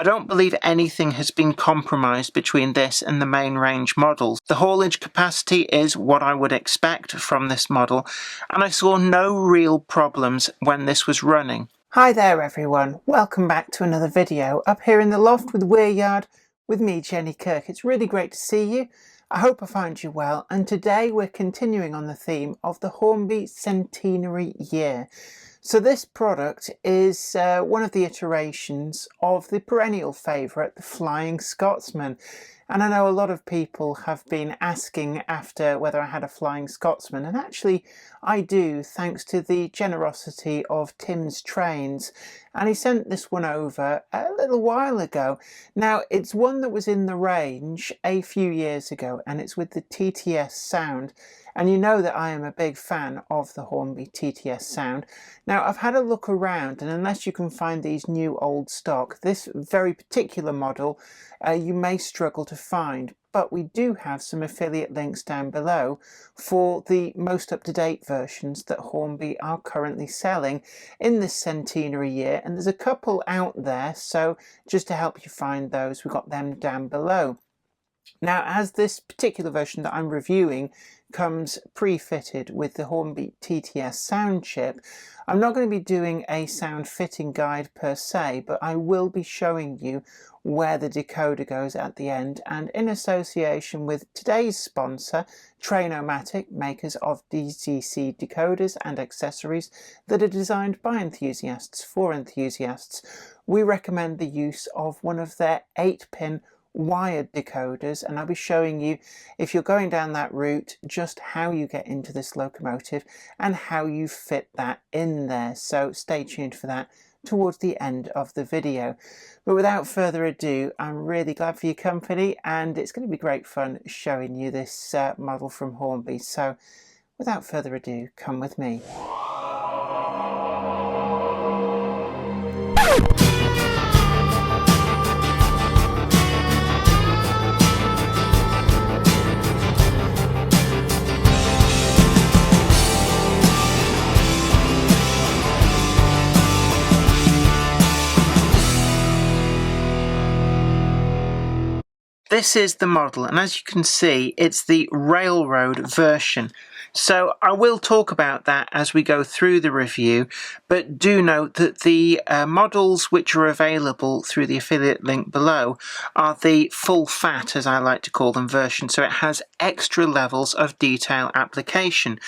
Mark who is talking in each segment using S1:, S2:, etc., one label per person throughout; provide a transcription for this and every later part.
S1: I don't believe anything has been compromised between this and the main range models. The haulage capacity is what I would expect from this model, and I saw no real problems when this was running.
S2: Hi there everyone, welcome back to another video up here in the loft with Weiryard with me, Jenny Kirk. It's really great to see you. I hope I find you well, and today we're continuing on the theme of the Hornby centenary year. So this product is one of the iterations of the perennial favourite, the Flying Scotsman. And I know a lot of people have been asking after whether I had a Flying Scotsman, and actually I do, thanks to the generosity of Tim's Trains, and he sent this one over a little while ago. Now it's one that was in the range a few years ago, and it's with the TTS sound, and you know that I am a big fan of the Hornby TTS sound. Now I've had a look around, and unless you can find these new old stock, this very particular model you may struggle to find, but we do have some affiliate links down below for the most up-to-date versions that Hornby are currently selling in this centenary year, and there's a couple out there, so just to help you find those, we've got them down below. Now, as this particular version that I'm reviewing comes pre-fitted with the Hornby TTS sound chip, I'm not going to be doing a sound fitting guide per se, but I will be showing you where the decoder goes at the end, and in association with today's sponsor, Train-O-Matic, makers of DCC decoders and accessories that are designed by enthusiasts for enthusiasts, we recommend the use of one of their 8-pin wired decoders, and I'll be showing you, if you're going down that route, just how you get into this locomotive and how you fit that in there. So stay tuned for that towards the end of the video. But without further ado, I'm really glad for your company, and it's going to be great fun showing you this model from Hornby. So without further ado, come with me.
S1: This is the model, and as you can see, it's the Railroad version. So I will talk about that as we go through the review, but do note that the models which are available through the affiliate link below are the full fat, as I like to call them, version, so it has extra levels of detail application.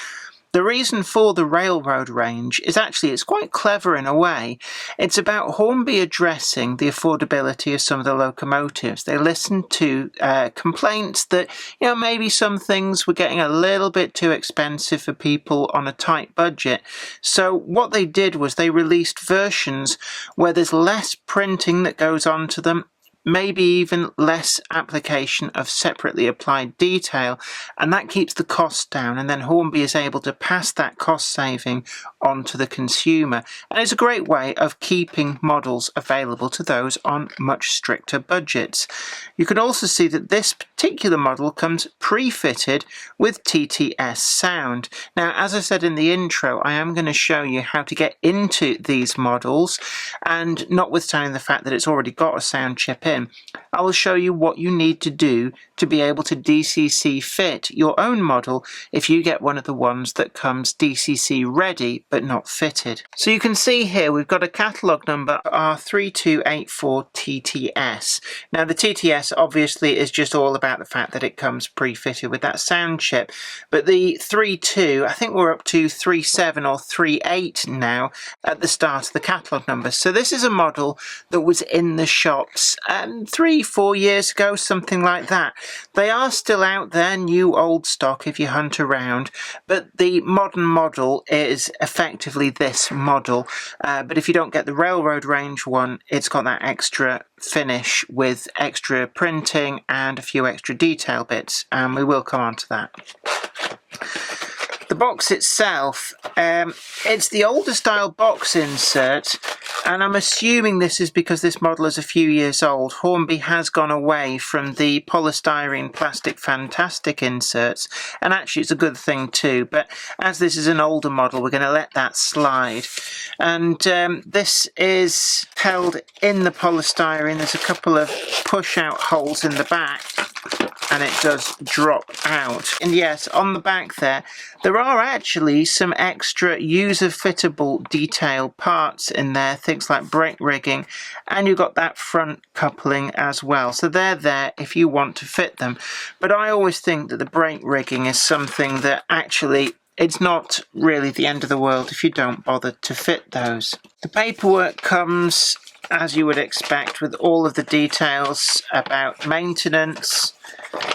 S1: The reason for the Railroad range is actually, it's quite clever in a way. It's about Hornby addressing the affordability of some of the locomotives. They listened to complaints that, you know, maybe some things were getting a little bit too expensive for people on a tight budget. So what they did was they released versions where there's less printing that goes onto them, maybe even less application of separately applied detail, and that keeps the cost down, and then Hornby is able to pass that cost saving on to the consumer. And it's a great way of keeping models available to those on much stricter budgets. You can also see that this particular model comes pre-fitted with TTS sound. Now, as I said in the intro, I am going to show you how to get into these models, and notwithstanding the fact that it's already got a sound chip in, I will show you what you need to do to be able to DCC fit your own model if you get one of the ones that comes DCC ready but not fitted. So you can see here we've got a catalogue number R3284TTS. Now the TTS obviously is just all about the fact that it comes pre-fitted with that sound chip, but the 32, I think we're up to 37 or 38 now at the start of the catalogue number. So this is a model that was in the shops 3-4 years ago, something like that. They are still out there, new old stock if you hunt around, but the modern model is effectively this model, but if you don't get the Railroad range one, it's got that extra finish with extra printing and a few extra detail bits, and we will come on to that. The box itself, it's the older style box insert, and I'm assuming this is because this model is a few years old. Hornby has gone away from the polystyrene plastic fantastic inserts, and actually it's a good thing too, but as this is an older model, we're going to let that slide. And this is held in the polystyrene. There's a couple of push out holes in the back, and it does drop out. And yes, on the back there are actually some extra user-fittable detail parts in there, things like brake rigging, and you've got that front coupling as well. So they're there if you want to fit them. But I always think that the brake rigging is something that actually it's not really the end of the world if you don't bother to fit those. The paperwork comes, as you would expect, with all of the details about maintenance,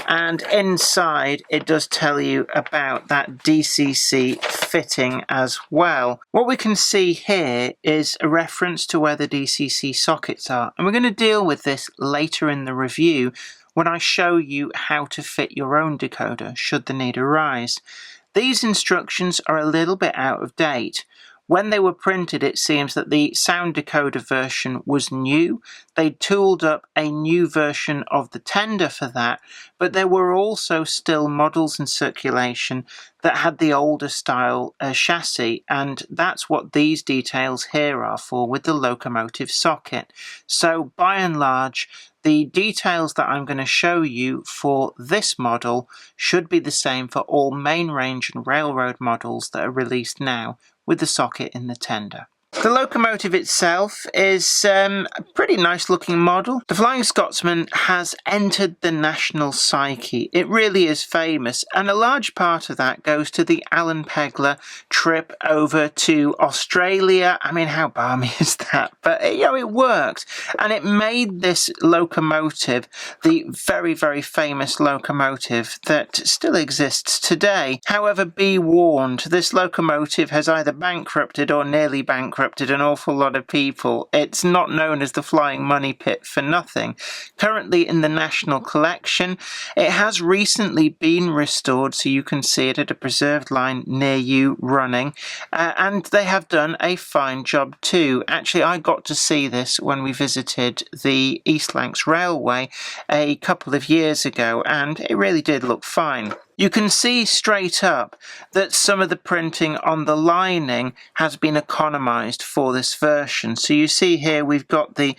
S1: and inside it does tell you about that DCC fitting as well. What we can see here is a reference to where the DCC sockets are, and we're going to deal with this later in the review when I show you how to fit your own decoder should the need arise. These instructions are a little bit out of date. When they were printed, it seems that the sound decoder version was new. They tooled up a new version of the tender for that, but there were also still models in circulation that had the older style chassis, and that's what these details here are for with the locomotive socket. So by and large, the details that I'm going to show you for this model should be the same for all main range and railroad models that are released now, with the socket in the tender. The locomotive itself is a pretty nice looking model. The Flying Scotsman has entered the national psyche. It really is famous, and a large part of that goes to the Alan Pegler trip over to Australia. I mean, how balmy is that? But it worked, and it made this locomotive the very, very famous locomotive that still exists today. However, be warned, this locomotive has either bankrupted or nearly bankrupted an awful lot of people. It's not known as the Flying Money Pit for nothing. Currently in the National Collection, it has recently been restored, so you can see it at a preserved line near you running, and they have done a fine job too. Actually, I got to see this when we visited the East Lancs Railway a couple of years ago, and it really did look fine. You can see straight up that some of the printing on the lining has been economised for this version. So you see here we've got the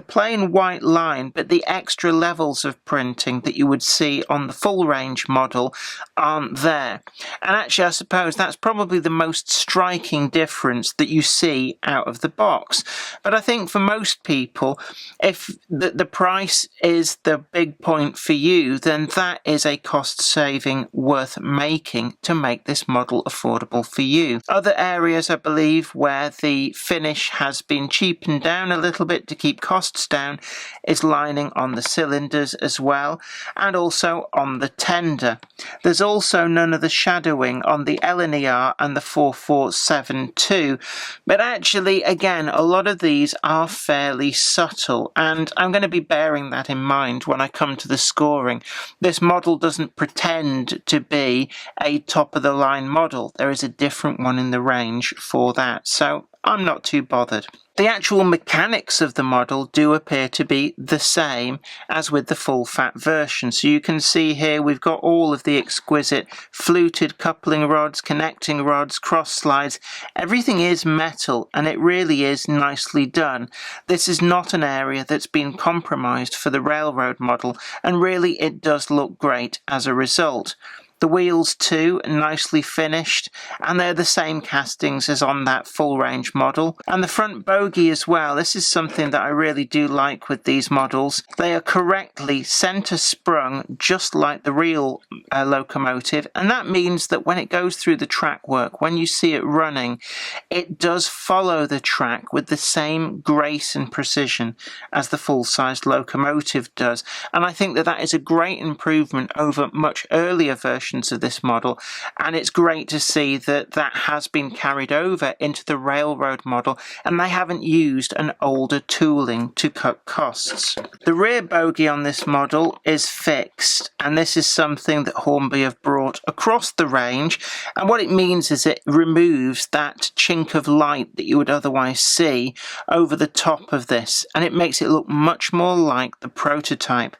S1: plain white line, but the extra levels of printing that you would see on the full range model aren't there. And actually I suppose that's probably the most striking difference that you see out of the box. But I think for most people, if the price is the big point for you, then that is a cost saving worth making to make this model affordable for you. Other areas, I believe, where the finish has been cheapened down a little bit to keep costs down is lining on the cylinders as well, and also on the tender. There's also none of the shadowing on the LNER and the 4472, but actually, again, a lot of these are fairly subtle, and I'm going to be bearing that in mind when I come to the scoring. This model doesn't pretend to be a top-of-the-line model. There is a different one in the range for that, so I'm not too bothered. The actual mechanics of the model do appear to be the same as with the full-fat version. So you can see here we've got all of the exquisite fluted coupling rods, connecting rods, cross slides. Everything is metal, and it really is nicely done. This is not an area that's been compromised for the railroad model, and really it does look great as a result. The wheels too, nicely finished, and they're the same castings as on that full range model. And the front bogie as well, this is something that I really do like with these models. They are correctly centre sprung, just like the real locomotive, and that means that when it goes through the track work, when you see it running, it does follow the track with the same grace and precision as the full-sized locomotive does. And I think that that is a great improvement over much earlier versions versions of this model, and it's great to see that that has been carried over into the railroad model, and they haven't used an older tooling to cut costs. The rear bogie on this model is fixed, and this is something that Hornby have brought across the range, and what it means is it removes that chink of light that you would otherwise see over the top of this, and it makes it look much more like the prototype.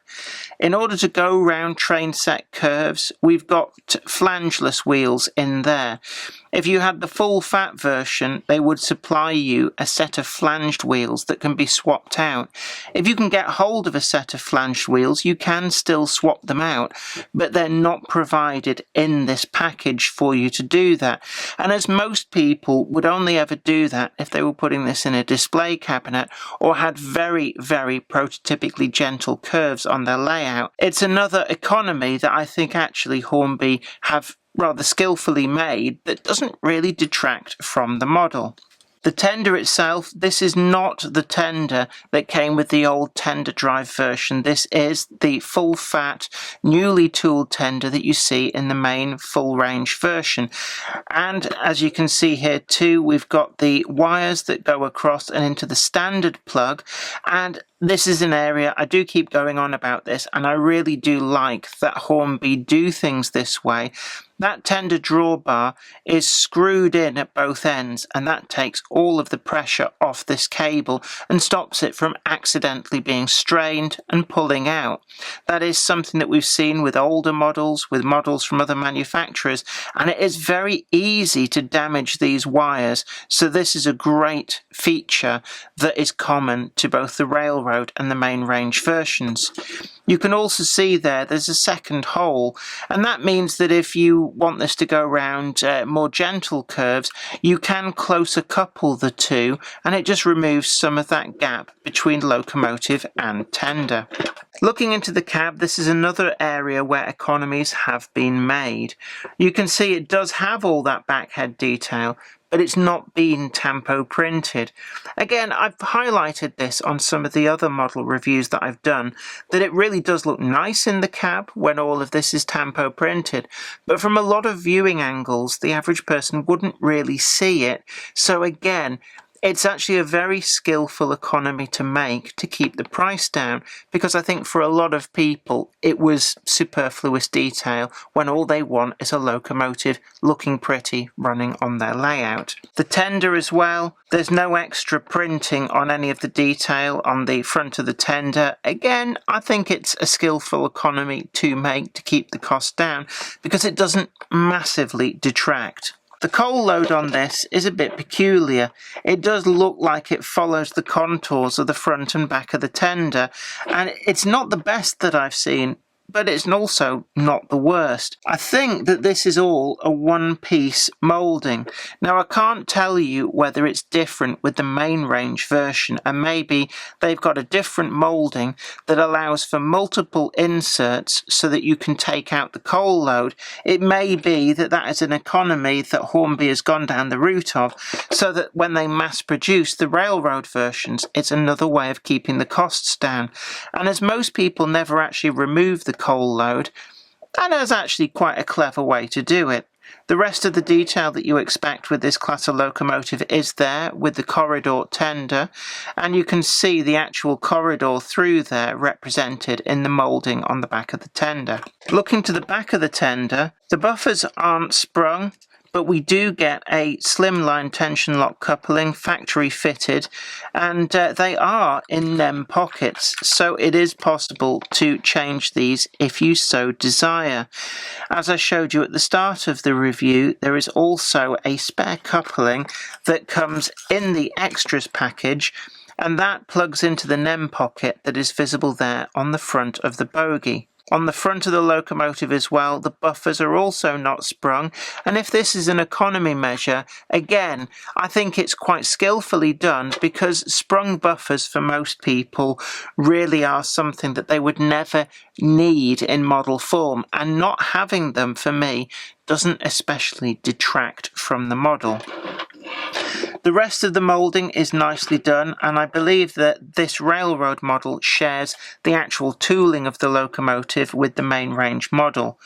S1: In order to go round train set curves, we've got flangeless wheels in there. If you had the full fat version, they would supply you a set of flanged wheels that can be swapped out. If you can get hold of a set of flanged wheels, you can still swap them out, but they're not provided in this package for you to do that. And as most people would only ever do that if they were putting this in a display cabinet or had very, very prototypically gentle curves on their layout, it's another economy that I think actually Hornby have rather skillfully made that doesn't really detract from the model. The tender itself, this is not the tender that came with the old tender drive version. This is the full fat, newly tooled tender that you see in the main full range version. And as you can see here too, we've got the wires that go across and into the standard plug, and this is an area, I do keep going on about this, and I really do like that Hornby do things this way. That tender drawbar is screwed in at both ends, and that takes all of the pressure off this cable and stops it from accidentally being strained and pulling out. That is something that we've seen with older models, with models from other manufacturers, and it is very easy to damage these wires. So this is a great feature that is common to both the railroad and the main range versions. You can also see there's a second hole, and that means that if you want this to go around more gentle curves, you can closer couple the two, and it just removes some of that gap between locomotive and tender. Looking into the cab, this is another area where economies have been made. You can see it does have all that backhead detail, but it's not been tampo printed. Again, I've highlighted this on some of the other model reviews that I've done, that it really does look nice in the cab when all of this is tampo printed, but from a lot of viewing angles, the average person wouldn't really see it. So again, it's actually a very skillful economy to make to keep the price down, because I think for a lot of people it was superfluous detail when all they want is a locomotive looking pretty running on their layout. The tender as well, there's no extra printing on any of the detail on the front of the tender. Again, I think it's a skillful economy to make to keep the cost down because it doesn't massively detract. The coal load on this is a bit peculiar. It does look like it follows the contours of the front and back of the tender, and it's not the best that I've seen, but it's also not the worst. I think that this is all a one-piece moulding. Now, I can't tell you whether it's different with the main range version, and maybe they've got a different moulding that allows for multiple inserts so that you can take out the coal load. It may be that that is an economy that Hornby has gone down the route of, so that when they mass produce the railroad versions, it's another way of keeping the costs down. And as most people never actually remove the coal load, that is actually quite a clever way to do it. The rest of the detail that you expect with this class of locomotive is there with the corridor tender, and you can see the actual corridor through there represented in the moulding on the back of the tender. Looking to the back of the tender, the buffers aren't sprung, but we do get a slimline tension lock coupling, factory fitted, and they are in NEM pockets, so it is possible to change these if you so desire. As I showed you at the start of the review, there is also a spare coupling that comes in the extras package, and that plugs into the NEM pocket that is visible there on the front of the bogie. On the front of the locomotive as well, the buffers are also not sprung, and if this is an economy measure, again, I think it's quite skillfully done, because sprung buffers for most people really are something that they would never need in model form, and not having them for me doesn't especially detract from the model. The rest of the moulding is nicely done, and I believe that this railroad model shares the actual tooling of the locomotive with the main range model.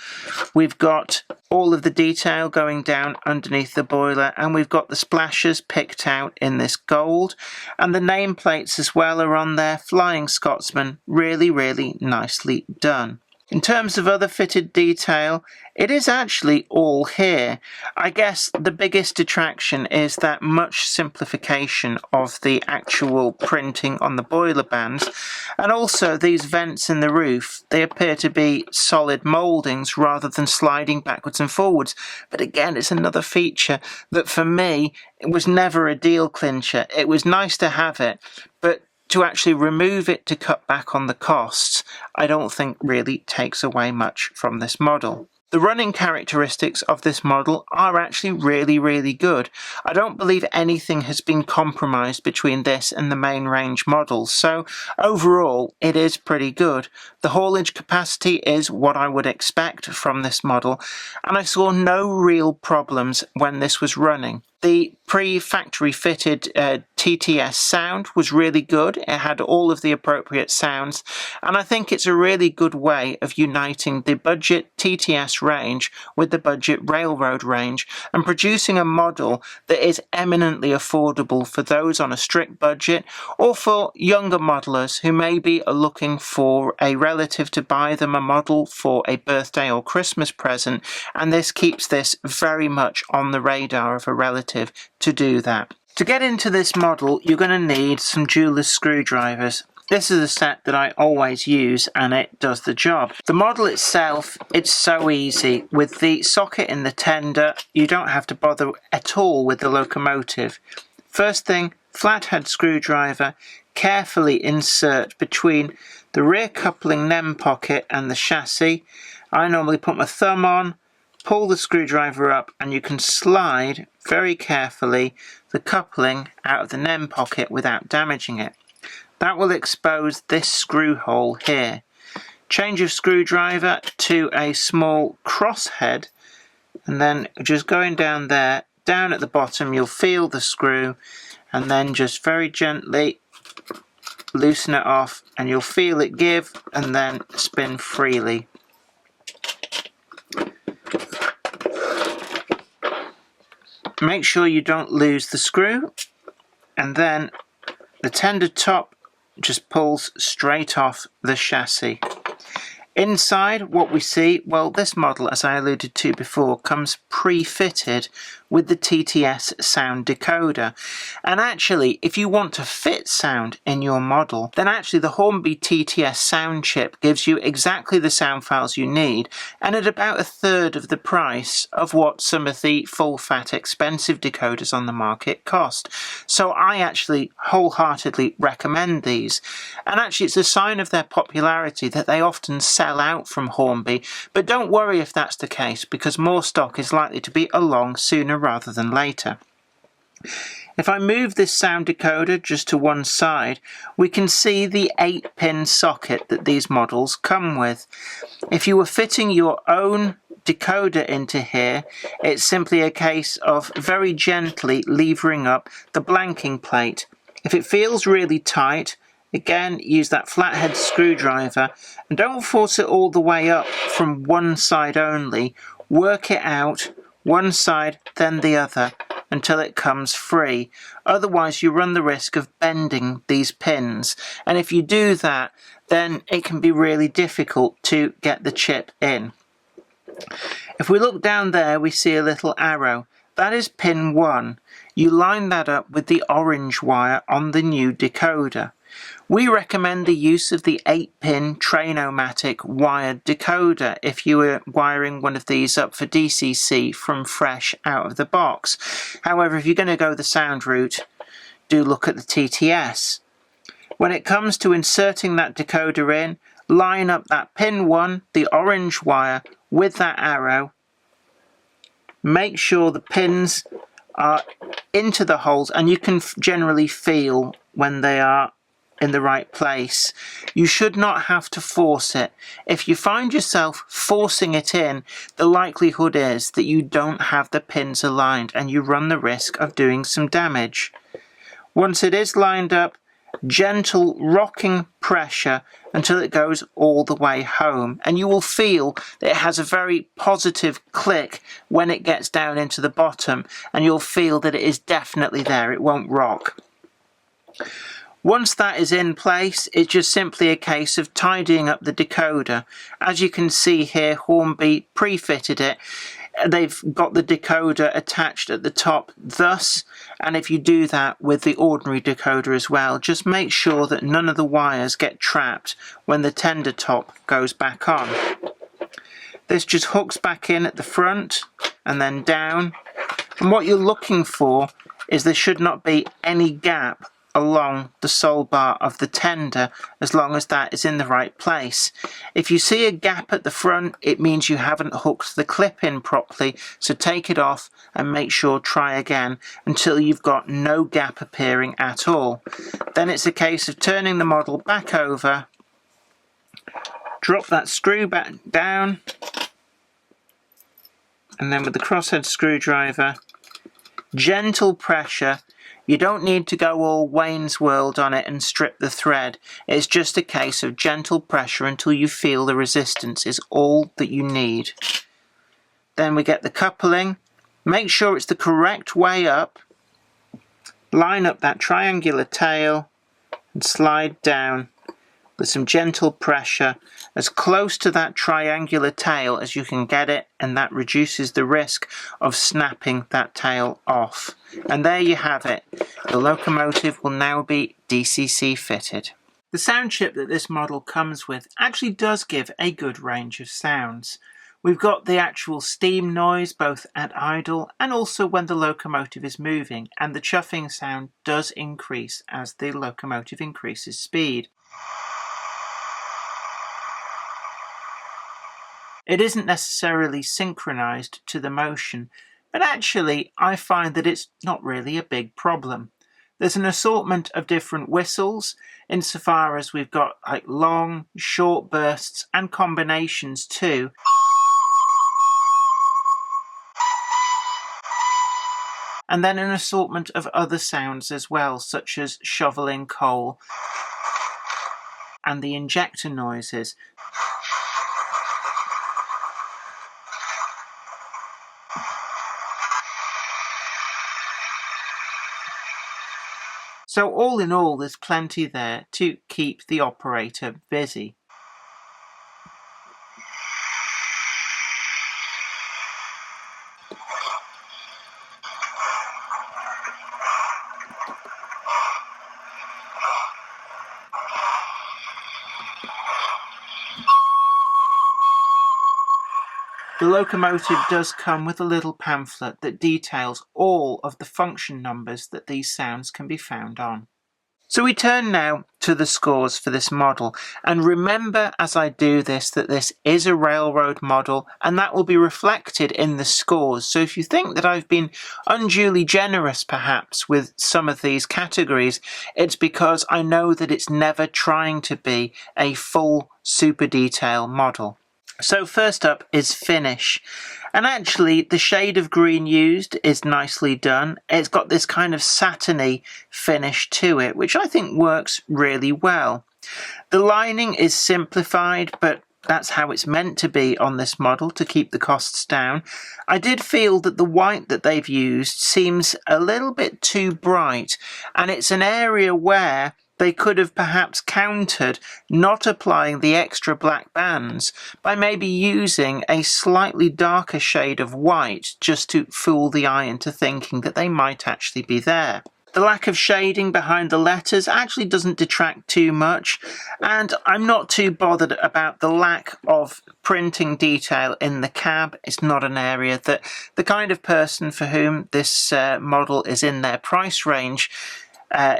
S1: We've got all of the detail going down underneath the boiler, and we've got the splashers picked out in this gold, and the nameplates as well are on there. Flying Scotsman, really, really nicely done. In terms of other fitted detail, it is actually all here. I guess the biggest detraction is that much simplification of the actual printing on the boiler bands, and also these vents in the roof. They appear to be solid mouldings rather than sliding backwards and forwards. But again, it's another feature that for me, it was never a deal clincher. It was nice to have it, but to actually remove it to cut back on the costs, I don't think really takes away much from this model. The running characteristics of this model are actually really, really good. I don't believe anything has been compromised between this and the main range models, so overall it is pretty good. The haulage capacity is what I would expect from this model, and I saw no real problems when this was running. The pre-factory fitted TTS sound was really good. It had all of the appropriate sounds, and I think it's a really good way of uniting the budget TTS range with the budget railroad range and producing a model that is eminently affordable for those on a strict budget or for younger modelers who maybe are looking for a relative to buy them a model for a birthday or Christmas present, and this keeps this very much on the radar of a relative to do that. To get into this model, you're going to need some jeweler's screwdrivers. This is a set that I always use, and it does the job. The model itself, it's so easy. With the socket in the tender, you don't have to bother at all with the locomotive. First thing, flathead screwdriver, carefully insert between the rear coupling NEM pocket and the chassis. I normally put my thumb on, pull the screwdriver up, and you can slide very carefully the coupling out of the NEM pocket without damaging it. That will expose this screw hole here. Change of screwdriver to a small crosshead, and then just going down there, down at the bottom you'll feel the screw, and then just very gently loosen it off, and you'll feel it give and then spin freely. Make sure you don't lose the screw, and then the tender top just pulls straight off the chassis. Inside, what we see, well, this model, as I alluded to before, comes pre-fitted with the TTS sound decoder. And actually, if you want to fit sound in your model, then actually the Hornby TTS sound chip gives you exactly the sound files you need, and at about a third of the price of what some of the full-fat expensive decoders on the market cost. So I actually wholeheartedly recommend these. And actually, it's a sign of their popularity that they often sell out from Hornby, but don't worry if that's the case, because more stock is likely to be along sooner rather than later. If I move this sound decoder just to one side, we can see the 8-pin socket that these models come with. If you were fitting your own decoder into here, it's simply a case of very gently levering up the blanking plate. If it feels really tight, again, use that flathead screwdriver, and don't force it all the way up from one side only. Work it out, one side, then the other, until it comes free. Otherwise, you run the risk of bending these pins. And if you do that, then it can be really difficult to get the chip in. If we look down there, we see a little arrow. That is pin 1. You line that up with the orange wire on the new decoder. We recommend the use of the 8-pin Train-O-Matic wired decoder if you were wiring one of these up for DCC from fresh out of the box. However, if you're going to go the sound route, do look at the TTS. When it comes to inserting that decoder in, line up that pin 1, the orange wire, with that arrow. Make sure the pins are into the holes, and you can generally feel when they are in the right place. You should not have to force it. If you find yourself forcing it in, the likelihood is that you don't have the pins aligned and you run the risk of doing some damage. Once it is lined up, gentle rocking pressure until it goes all the way home, and you will feel that it has a very positive click when it gets down into the bottom, and you'll feel that it is definitely there, it won't rock. Once that is in place, it's just simply a case of tidying up the decoder. As you can see here, Hornby pre-fitted it. They've got the decoder attached at the top thus, and if you do that with the ordinary decoder as well, just make sure that none of the wires get trapped when the tender top goes back on. This just hooks back in at the front and then down, and what you're looking for is there should not be any gap along the sole bar of the tender, as long as that is in the right place. If you see a gap at the front, it means you haven't hooked the clip in properly, so take it off and make sure try again until you've got no gap appearing at all. Then it's a case of turning the model back over, drop that screw back down, and then with the crosshead screwdriver, gentle pressure. You don't need to go all Wayne's World on it and strip the thread. It's just a case of gentle pressure until you feel the resistance is all that you need. Then we get the coupling. Make sure it's the correct way up. Line up that triangular tail and slide down with some gentle pressure as close to that triangular tail as you can get it, and that reduces the risk of snapping that tail off. And there you have it. The locomotive will now be DCC fitted. The sound chip that this model comes with actually does give a good range of sounds. We've got the actual steam noise both at idle and also when the locomotive is moving, and the chuffing sound does increase as the locomotive increases speed. It isn't necessarily synchronized to the motion, but actually I find that it's not really a big problem. There's an assortment of different whistles insofar as we've got like long, short bursts and combinations too. And then an assortment of other sounds as well, such as shoveling coal and the injector noises. So all in all, there's plenty there to keep the operator busy. The locomotive does come with a little pamphlet that details all of the function numbers that these sounds can be found on. So we turn now to the scores for this model, and remember as I do this that this is a railroad model and that will be reflected in the scores. So if you think that I've been unduly generous perhaps with some of these categories, it's because I know that it's never trying to be a full super detail model. So first up is finish, and actually the shade of green used is nicely done. It's got this kind of satiny finish to it, which I think works really well. The lining is simplified, but that's how it's meant to be on this model to keep the costs down. I did feel that the white that they've used seems a little bit too bright, and it's an area where they could have perhaps countered not applying the extra black bands by maybe using a slightly darker shade of white just to fool the eye into thinking that they might actually be there. The lack of shading behind the letters actually doesn't detract too much, and I'm not too bothered about the lack of printing detail in the cab. It's not an area that the kind of person for whom this model is in their price range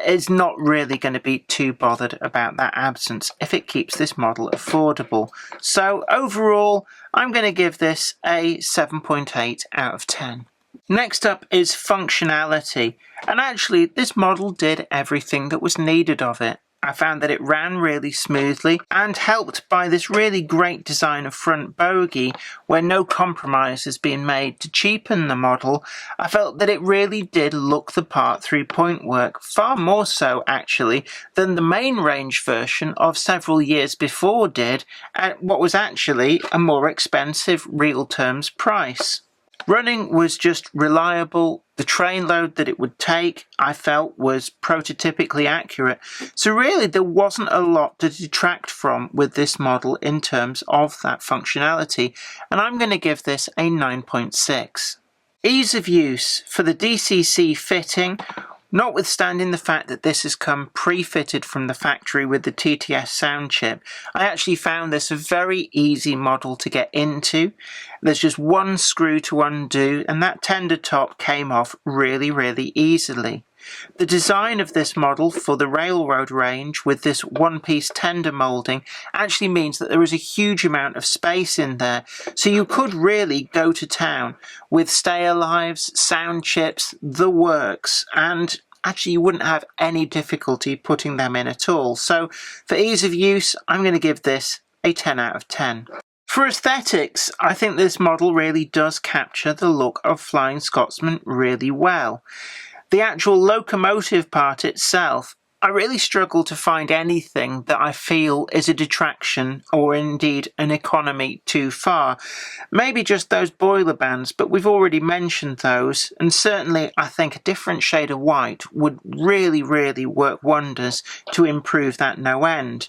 S1: is not really going to be too bothered about that absence if it keeps this model affordable. So overall, I'm going to give this a 7.8 out of 10. Next up is functionality, and actually this model did everything that was needed of it. I found that it ran really smoothly, and helped by this really great design of front bogie where no compromise has been made to cheapen the model, I felt that it really did look the part through point work, far more so actually than the main range version of several years before did at what was actually a more expensive real terms price. Running was just reliable. The train load that it would take, I felt, was prototypically accurate. So really there wasn't a lot to detract from with this model in terms of that functionality, and I'm going to give this a 9.6. Ease of use for the DCC fitting. Notwithstanding the fact that this has come pre-fitted from the factory with the TTS sound chip, I actually found this a very easy model to get into. There's just one screw to undo, and that tender top came off really easily. The design of this model for the railroad range with this one-piece tender moulding actually means that there is a huge amount of space in there, so you could really go to town with stay-alives, sound chips, the works, and actually you wouldn't have any difficulty putting them in at all. So for ease of use, I'm going to give this a 10 out of 10. For aesthetics, I think this model really does capture the look of Flying Scotsman really well. The actual locomotive part itself, I really struggle to find anything that I feel is a detraction or indeed an economy too far. Maybe just those boiler bands, but we've already mentioned those, and certainly I think a different shade of white would really work wonders to improve that no end.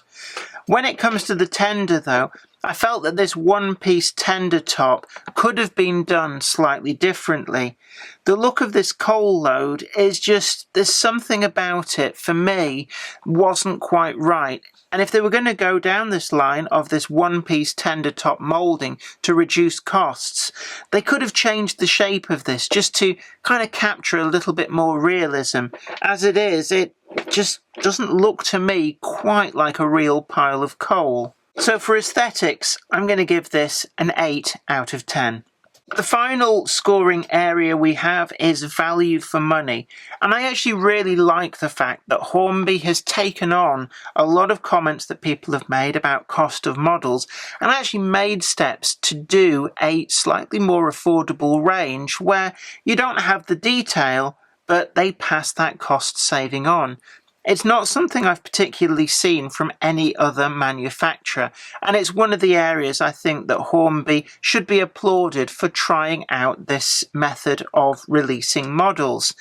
S1: When it comes to the tender though, I felt that this one-piece tender top could have been done slightly differently. The look of this coal load is just, there's something about it, for me, wasn't quite right. And if they were going to go down this line of this one-piece tender top moulding to reduce costs, they could have changed the shape of this just to kind of capture a little bit more realism. As it is, it just doesn't look to me quite like a real pile of coal. So for aesthetics, I'm going to give this an 8 out of 10. The final scoring area we have is value for money, and I actually really like the fact that Hornby has taken on a lot of comments that people have made about cost of models and actually made steps to do a slightly more affordable range where you don't have the detail, but they pass that cost saving on. It's not something I've particularly seen from any other manufacturer, and it's one of the areas I think that Hornby should be applauded for trying out this method of releasing models.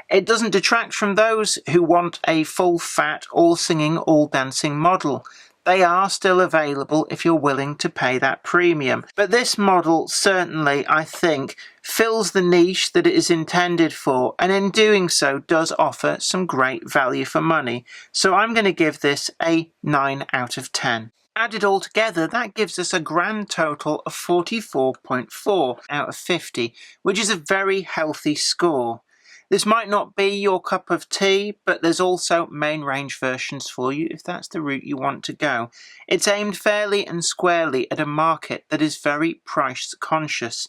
S1: It doesn't detract from those who want a full-fat, all-singing, all-dancing model. They are still available if you're willing to pay that premium. But this model certainly, I think, fills the niche that it is intended for, and in doing so does offer some great value for money. So I'm going to give this a 9 out of 10. Added all together, that gives us a grand total of 44.4 out of 50, which is a very healthy score. This might not be your cup of tea, but there's also main range versions for you if that's the route you want to go. It's aimed fairly and squarely at a market that is very price conscious,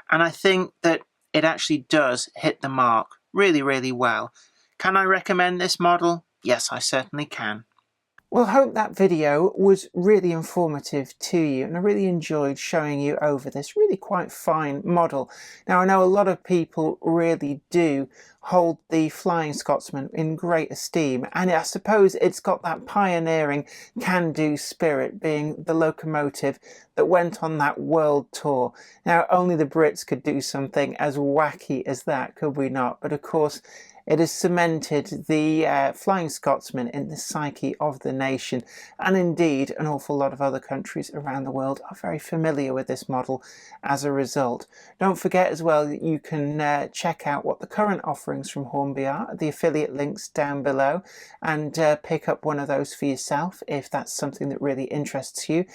S1: and I think that it actually does hit the mark really well. Can I recommend this model? Yes, I certainly can.
S2: Well, I hope that video was really informative to you, and I really enjoyed showing you over this really quite fine model. Now, I know a lot of people really do hold the Flying Scotsman in great esteem, and I suppose it's got that pioneering can-do spirit, being the locomotive that went on that world tour. Now, only the Brits could do something as wacky as that, could we not? But of course, it has cemented the Flying Scotsman in the psyche of the nation, and indeed an awful lot of other countries around the world are very familiar with this model as a result. Don't forget as well that you can check out what the current offerings from Hornby are, the affiliate links down below, and pick up one of those for yourself if that's something that really interests you.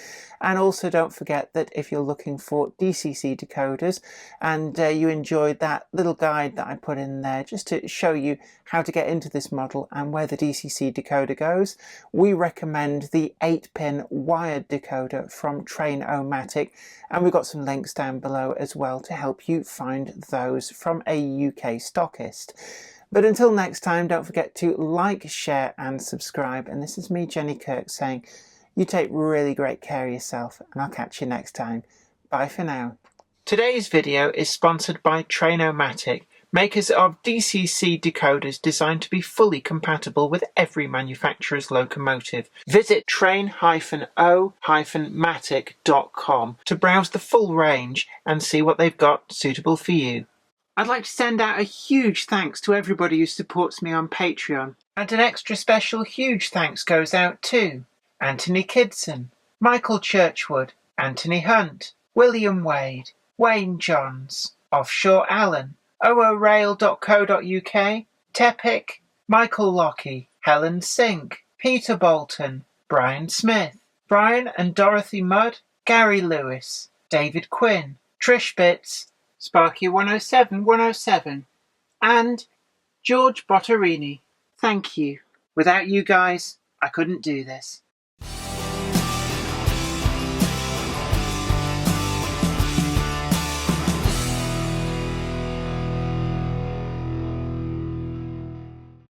S2: And also don't forget that if you're looking for DCC decoders and you enjoyed that little guide that I put in there just to show you how to get into this model and where the DCC decoder goes, we recommend the 8-pin wired decoder from Train-O-Matic, and we've got some links down below as well to help you find those from a UK stockist. But until next time, don't forget to like, share and subscribe. And this is me, Jenny Kirk, saying you take really great care of yourself, and I'll catch you next time. Bye for now.
S1: Today's video is sponsored by Train-O-Matic, makers of DCC decoders designed to be fully compatible with every manufacturer's locomotive. Visit train-o-matic.com to browse the full range and see what they've got suitable for you. I'd like to send out a huge thanks to everybody who supports me on Patreon, and an extra special huge thanks goes out to Anthony Kidson, Michael Churchwood, Anthony Hunt, William Wade, Wayne Johns, Offshore Allen, oorail.co.uk, Tepic, Michael Lockie, Helen Sink, Peter Bolton, Brian Smith, Brian and Dorothy Mudd, Gary Lewis, David Quinn, Trish Bitts, Sparky 107, and George Botterini. Thank you. Without you guys, I couldn't do this.